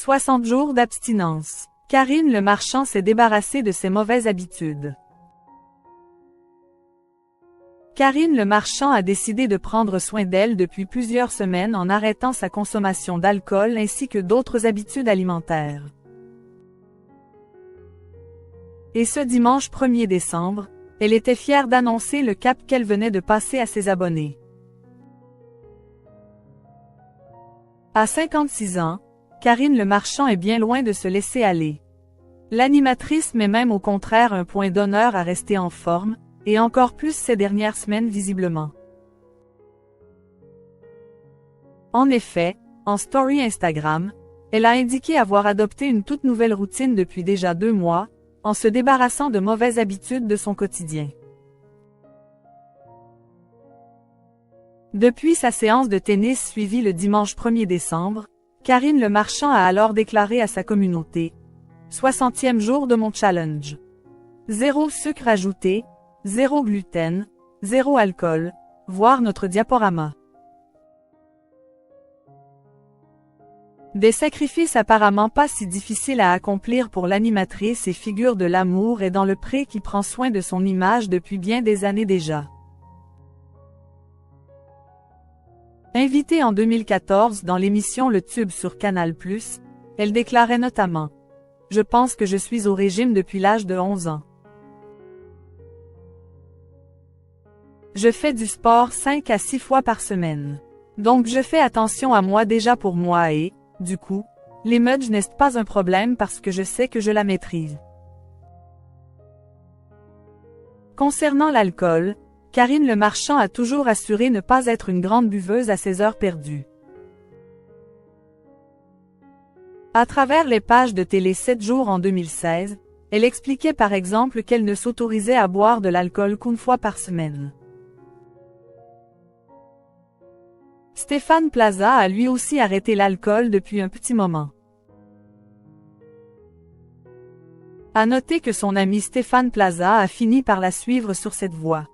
60 jours d'abstinence. Karine Le Marchand s'est débarrassée de ses mauvaises habitudes. Karine Le Marchand a décidé de prendre soin d'elle depuis plusieurs semaines en arrêtant sa consommation d'alcool ainsi que d'autres habitudes alimentaires. Et ce dimanche 1er décembre, elle était fière d'annoncer le cap qu'elle venait de passer à ses abonnés. À 56 ans, Karine Le Marchand est bien loin de se laisser aller. L'animatrice met même au contraire un point d'honneur à rester en forme, et encore plus ces dernières semaines visiblement. En effet, en story Instagram, elle a indiqué avoir adopté une toute nouvelle routine depuis déjà 2 mois, en se débarrassant de mauvaises habitudes de son quotidien. Depuis sa séance de tennis suivie le dimanche 1er décembre, Karine Le Marchand a alors déclaré à sa communauté « 60e jour de mon challenge. 0 sucre ajouté, 0 gluten, 0 alcool, voir notre diaporama. » Des sacrifices apparemment pas si difficiles à accomplir pour l'animatrice et figure de l'amour et dans le pré qui prend soin de son image depuis bien des années déjà. Invitée en 2014 dans l'émission Le Tube sur Canal+, elle déclarait notamment « Je pense que je suis au régime depuis l'âge de 11 ans. Je fais du sport 5 à 6 fois par semaine. Donc je fais attention à moi déjà pour moi et, du coup, l'image n'est pas un problème parce que je sais que je la maîtrise. » Concernant l'alcool, Karine Le Marchand a toujours assuré ne pas être une grande buveuse à ses heures perdues. À travers les pages de télé 7 jours en 2016, elle expliquait par exemple qu'elle ne s'autorisait à boire de l'alcool qu'une fois par semaine. Stéphane Plaza a lui aussi arrêté l'alcool depuis un petit moment. À noter que son ami Stéphane Plaza a fini par la suivre sur cette voie.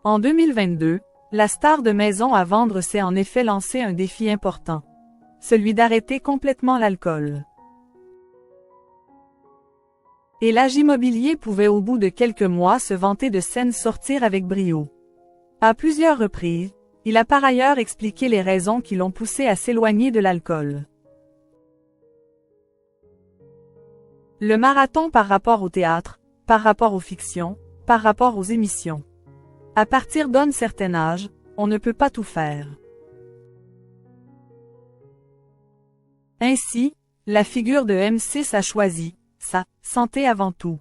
En 2022, la star de maison à vendre s'est en effet lancé un défi important. Celui d'arrêter complètement l'alcool. Et l'agent immobilier pouvait au bout de quelques mois se vanter de scènes sortir avec brio. À plusieurs reprises, il a par ailleurs expliqué les raisons qui l'ont poussé à s'éloigner de l'alcool. Le marathon par rapport au théâtre, par rapport aux fictions, par rapport aux émissions. À partir d'un certain âge, on ne peut pas tout faire. Ainsi, la figure de M6 a choisi sa santé avant tout.